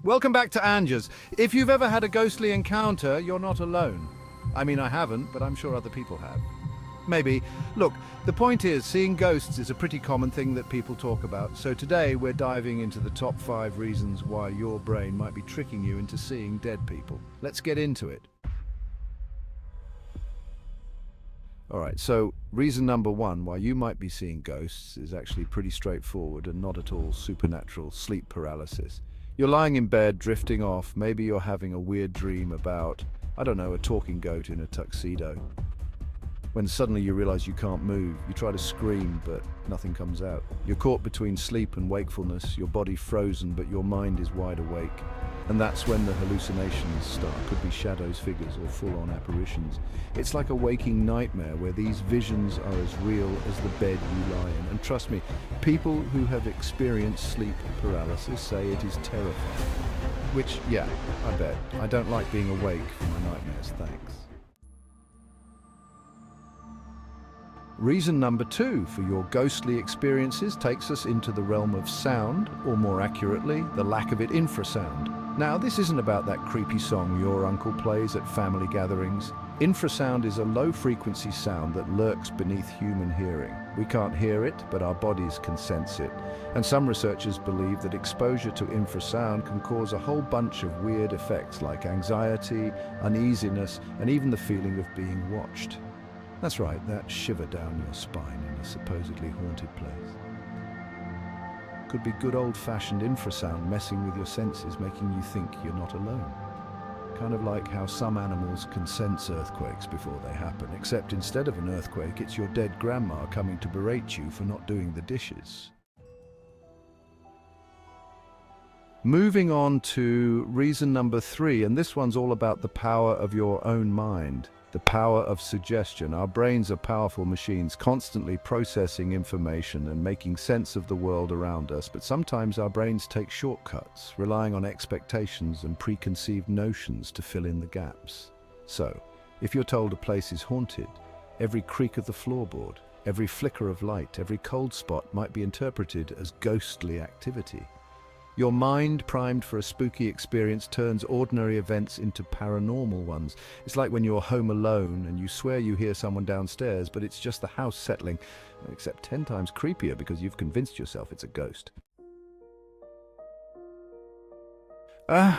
Welcome back to Anjas. If you've ever had a ghostly encounter, you're not alone. I mean, I haven't, but I'm sure other people have. Maybe. Look, the point is, seeing ghosts is a pretty common thing that people talk about. So today we're diving into the top 5 reasons why your brain might be tricking you into seeing dead people. Let's get into it. Alright, so reason number 1 why you might be seeing ghosts is actually pretty straightforward and not at all supernatural: sleep paralysis. You're lying in bed, drifting off. Maybe you're having a weird dream about, I don't know, a talking goat in a tuxedo. When suddenly you realize you can't move, you try to scream, but nothing comes out. You're caught between sleep and wakefulness, your body frozen, but your mind is wide awake. And that's when the hallucinations start. Could be shadows, figures, or full-on apparitions. It's like a waking nightmare where these visions are as real as the bed you lie in. And trust me, people who have experienced sleep paralysis say it is terrifying. Which, yeah, I bet. I don't like being awake for my nightmares, thanks. Reason number 2 for your ghostly experiences takes us into the realm of sound, or more accurately, the lack of it, infrasound. Now, this isn't about that creepy song your uncle plays at family gatherings. Infrasound is a low-frequency sound that lurks beneath human hearing. We can't hear it, but our bodies can sense it. And some researchers believe that exposure to infrasound can cause a whole bunch of weird effects like anxiety, uneasiness, and even the feeling of being watched. That's right, that shiver down your spine in a supposedly haunted place. Could be good old-fashioned infrasound messing with your senses, making you think you're not alone. Kind of like how some animals can sense earthquakes before they happen, except instead of an earthquake, it's your dead grandma coming to berate you for not doing the dishes. Moving on to reason number 3, and this one's all about the power of your own mind. The power of suggestion. Our brains are powerful machines, constantly processing information and making sense of the world around us, but sometimes our brains take shortcuts, relying on expectations and preconceived notions to fill in the gaps. So, if you're told a place is haunted, every creak of the floorboard, every flicker of light, every cold spot might be interpreted as ghostly activity. Your mind, primed for a spooky experience, turns ordinary events into paranormal ones. It's like when you're home alone and you swear you hear someone downstairs, but it's just the house settling, except 10 times creepier because you've convinced yourself it's a ghost.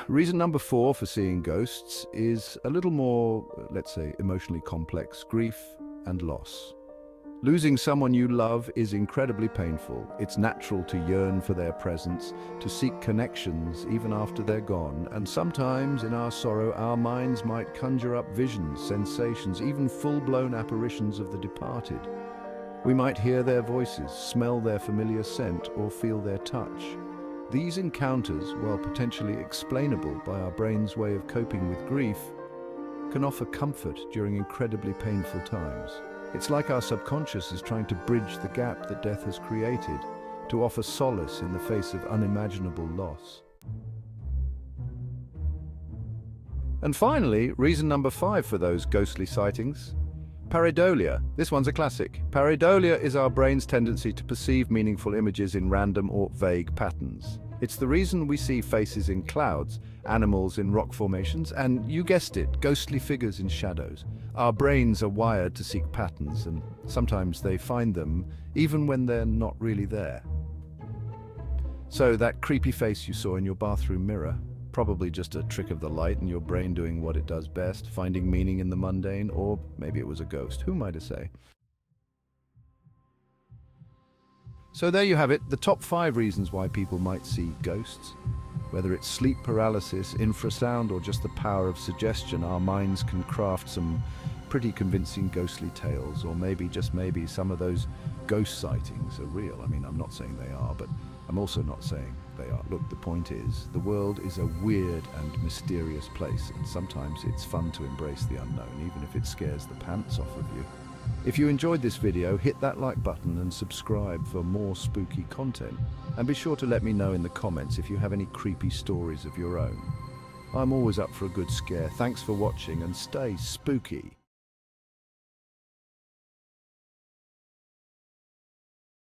Reason number 4 for seeing ghosts is a little more, let's say, emotionally complex: grief and loss. Losing someone you love is incredibly painful. It's natural to yearn for their presence, to seek connections even after they're gone, and sometimes in our sorrow our minds might conjure up visions, sensations, even full-blown apparitions of the departed. We might hear their voices, smell their familiar scent, or feel their touch. These encounters, while potentially explainable by our brain's way of coping with grief, can offer comfort during incredibly painful times. It's like our subconscious is trying to bridge the gap that death has created, to offer solace in the face of unimaginable loss. And finally, reason number 5 for those ghostly sightings: pareidolia. This one's a classic. Pareidolia is our brain's tendency to perceive meaningful images in random or vague patterns. It's the reason we see faces in clouds, animals in rock formations, and, you guessed it, ghostly figures in shadows. Our brains are wired to seek patterns, and sometimes they find them even when they're not really there. So that creepy face you saw in your bathroom mirror, probably just a trick of the light and your brain doing what it does best, finding meaning in the mundane, or maybe it was a ghost. Who am I to say? So there you have it, the top 5 reasons why people might see ghosts. Whether it's sleep paralysis, infrasound, or just the power of suggestion, our minds can craft some pretty convincing ghostly tales, or maybe, just maybe, some of those ghost sightings are real. I mean, I'm not saying they are, but I'm also not saying they are. Look, the point is, the world is a weird and mysterious place, and sometimes it's fun to embrace the unknown, even if it scares the pants off of you. If you enjoyed this video, hit that like button and subscribe for more spooky content. And be sure to let me know in the comments if you have any creepy stories of your own. I'm always up for a good scare. Thanks for watching and stay spooky.